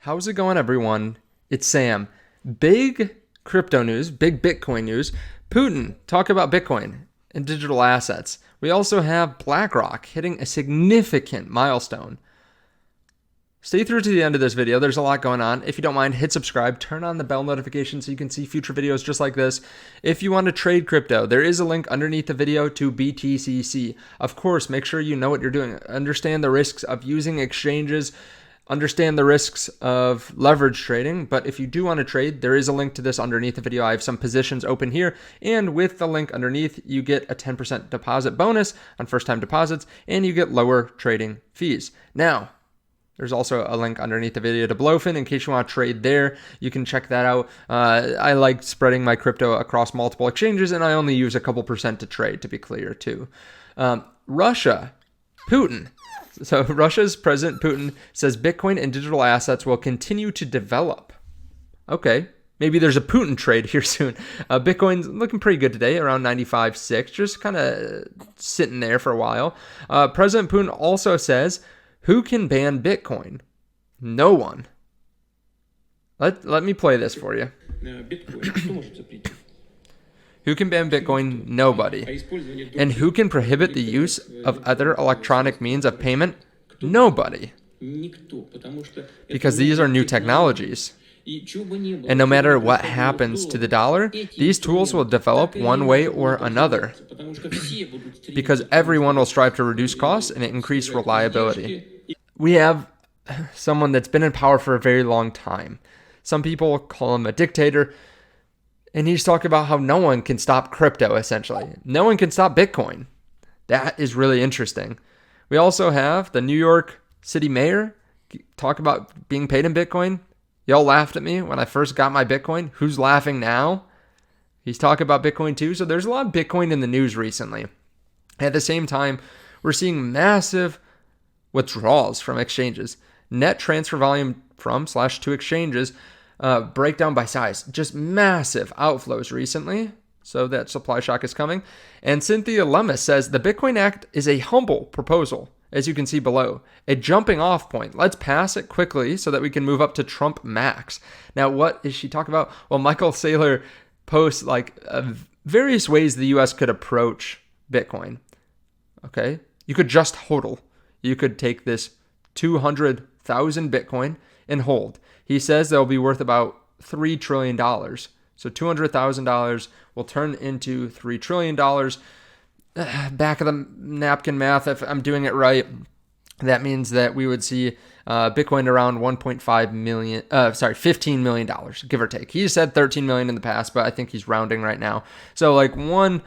How's it going, everyone? It's Sam. Big crypto news, big Bitcoin news. Putin, talk about Bitcoin and digital assets. We also have Blackrock hitting a significant milestone. Stay through to the end of this video. There's a lot going on. If you don't mind, hit subscribe, turn on the bell notification so you can see future videos just like this. If you want to trade crypto, there is a link underneath the video to BTCC. Of course, make sure you know what you're doing. Understand the risks of using exchanges. Understand the risks of leverage trading, but if you do want to trade, there is a link to this underneath the video. I have some positions open here, and with the link underneath, you get a 10% deposit bonus on first-time deposits, and you get lower trading fees. Now, there's also a link underneath the video to Blofin in case you want to trade there. You can check that out. I like spreading my crypto across multiple exchanges, and I only use a couple percent to trade, to be clear, too. Russia, Putin. So Russia's President Putin says Bitcoin and digital assets will continue to develop. Okay, maybe there's a Putin trade here soon. Bitcoin's looking pretty good today, around 95.6, just kind of sitting there for a while. President Putin also says, who can ban Bitcoin? No one. Let me play this for you. Who can ban Bitcoin? Nobody. And who can prohibit the use of other electronic means of payment? Nobody. Because these are new technologies. And no matter what happens to the dollar, these tools will develop one way or another. Because everyone will strive to reduce costs and increase reliability. We have someone that's been in power for a very long time. Some people call him a dictator. And he's talking about how no one can stop crypto, essentially. No one can stop Bitcoin. That is really interesting. We also have the New York City mayor talk about being paid in Bitcoin. Y'all laughed at me when I first got my Bitcoin. Who's laughing now? He's talking about Bitcoin too. So there's a lot of Bitcoin in the news recently. At the same time, we're seeing massive withdrawals from exchanges. Net transfer volume from/to exchanges breakdown by size, just massive outflows recently. So that supply shock is coming. And Cynthia Lemus says the Bitcoin Act is a humble proposal, as you can see below, a jumping off point. Let's pass it quickly so that we can move up to Trump Max. Now, what is she talking about? Well, Michael Saylor posts various ways the U.S. could approach Bitcoin. Okay, you could just hodl. You could take this 200,000 Bitcoin and hold. He says they'll be worth about $3 trillion. So $200,000 will turn into $3 trillion. Back of the napkin math, if I'm doing it right, that means that we would see Bitcoin around $15 million, give or take. He said 13 million in the past, but I think he's rounding right now. So like 13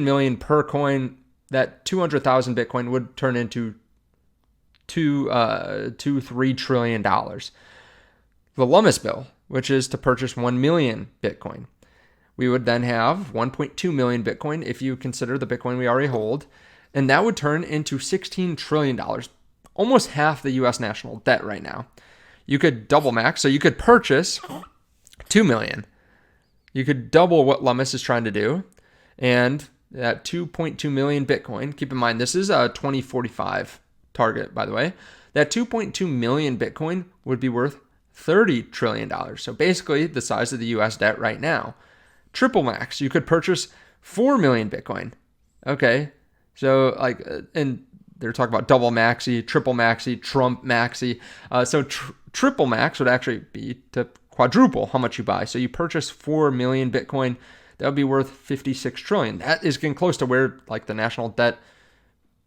million per coin. That 200,000 Bitcoin would turn into $3 trillion. The Lummis bill, which is to purchase 1 million Bitcoin. We would then have 1.2 million Bitcoin if you consider the Bitcoin we already hold, and that would turn into $16 trillion, almost half the U.S. national debt right now. You could double max, so you could purchase 2 million. You could double what Lummis is trying to do, and that 2.2 million Bitcoin, keep in mind this is a 2045 target, by the way, that 2.2 million Bitcoin would be worth $30 trillion. So basically the size of the US debt right now. Triple max, you could purchase 4 million Bitcoin. Okay. So and they're talking about double maxi, triple maxi, Trump maxi. So triple max would actually be to quadruple how much you buy. So you purchase 4 million Bitcoin, that would be worth 56 trillion. That is getting close to where the national debt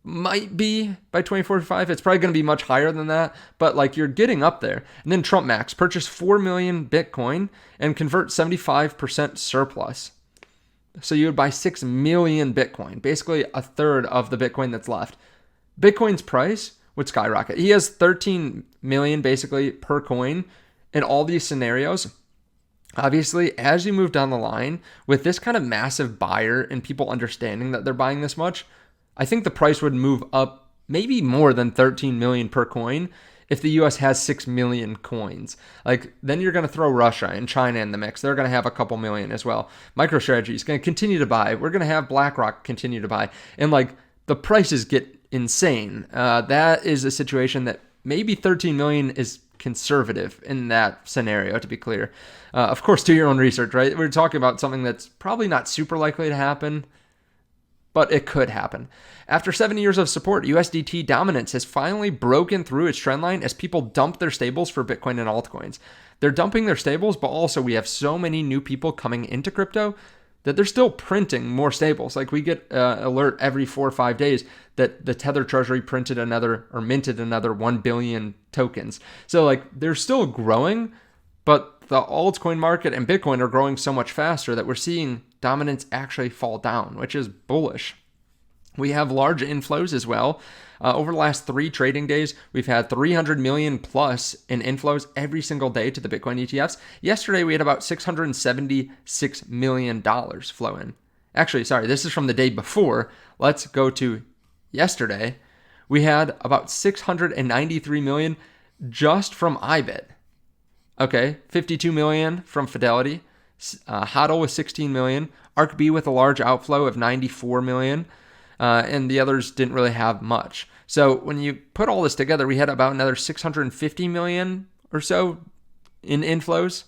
might be by 2045. It's probably going to be much higher than that, but you're getting up there. And then Trump Max, purchase 4 million Bitcoin and convert 75% surplus. So you would buy 6 million Bitcoin, basically a third of the Bitcoin that's left. Bitcoin's price would skyrocket. He has 13 million basically per coin in all these scenarios. Obviously, as you move down the line with this kind of massive buyer and people understanding that they're buying this much, I think the price would move up maybe more than 13 million per coin if the US has 6 million coins. Then you're going to throw Russia and China in the mix. They're going to have a couple million as well. MicroStrategy is going to continue to buy. We're going to have BlackRock continue to buy. And the prices get insane. That is a situation that maybe 13 million is conservative in that scenario, to be clear. Of course, do your own research, right? We're talking about something that's probably not super likely to happen, but it could happen. After 7 years of support, USDT dominance has finally broken through its trend line as people dump their stables for Bitcoin and altcoins. They're dumping their stables, but also we have so many new people coming into crypto that they're still printing more stables. Like we get alert every 4 or 5 days that the Tether Treasury minted another 1 billion tokens. So like they're still growing, but the altcoin market and Bitcoin are growing so much faster that we're seeing dominance actually fall down, which is bullish. We have large inflows as well. Over the last 3 trading days, we've had 300 million plus in inflows every single day to the Bitcoin ETFs. Yesterday, we had about $676 million flow in. Actually, sorry, this is from the day before. Let's go to yesterday. We had about 693 million just from IBIT. Okay, 52 million from Fidelity. HODL with 16 million. ARCB with a large outflow of 94 million. And the others didn't really have much. So when you put all this together, we had about another 650 million or so in inflows.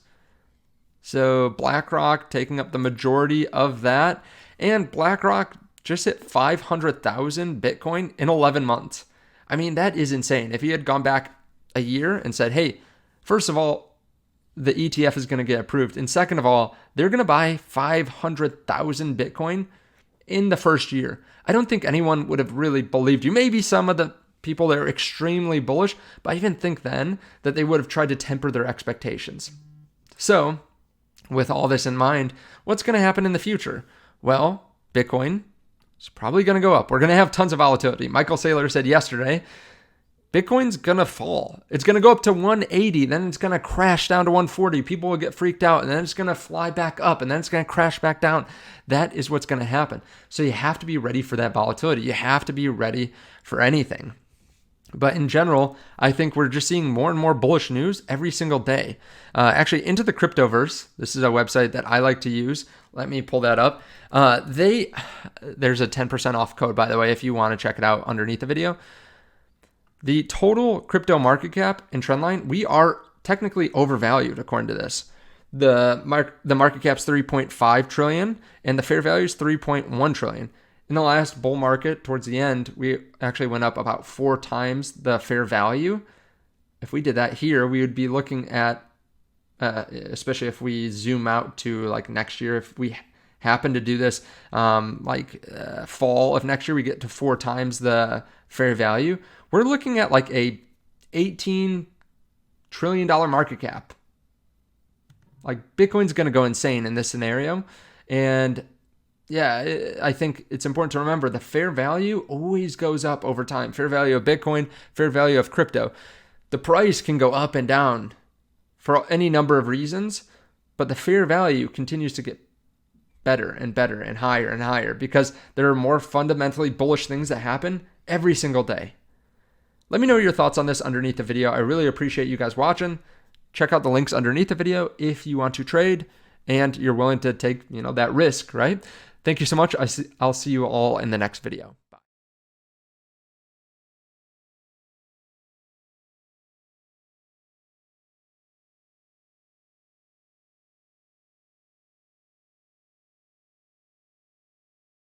So BlackRock taking up the majority of that. And BlackRock just hit 500,000 Bitcoin in 11 months. I mean, that is insane. If you had gone back a year and said, hey, first of all, the ETF is going to get approved. And second of all, they're going to buy 500,000 Bitcoin in the first year, I don't think anyone would have really believed you. Maybe some of the people that are extremely bullish, but I even think then that they would have tried to temper their expectations. So with all this in mind, what's going to happen in the future? Well, Bitcoin is probably going to go up. We're going to have tons of volatility. Michael Saylor said yesterday, Bitcoin's going to fall. It's going to go up to 180, then it's going to crash down to 140. People will get freaked out, and then it's going to fly back up, and then it's going to crash back down. That is what's going to happen. So you have to be ready for that volatility. You have to be ready for anything. But in general, I think we're just seeing more and more bullish news every single day. Actually, Into the Cryptoverse, this is a website that I like to use. Let me pull that up. There's a 10% off code, by the way, if you want to check it out underneath the video. The total crypto market cap and trendline, we are technically overvalued according to this. The market cap's 3.5 trillion and the fair value is 3.1 trillion. In the last bull market, towards the end, we actually went up about 4 times the fair value. If we did that here, we would be looking at, especially if we zoom out to like next year, if we happen to do this fall of next year, we get to 4 times the fair value. We're looking at like a $18 trillion market cap. Like Bitcoin's going to go insane in this scenario. And yeah, I think it's important to remember the fair value always goes up over time. Fair value of Bitcoin, fair value of crypto. The price can go up and down for any number of reasons, but the fair value continues to get better and better and higher because there are more fundamentally bullish things that happen every single day. Let me know your thoughts on this underneath the video. I really appreciate you guys watching. Check out the links underneath the video if you want to trade and you're willing to take, that risk, right? Thank you so much. I'll see you all in the next video.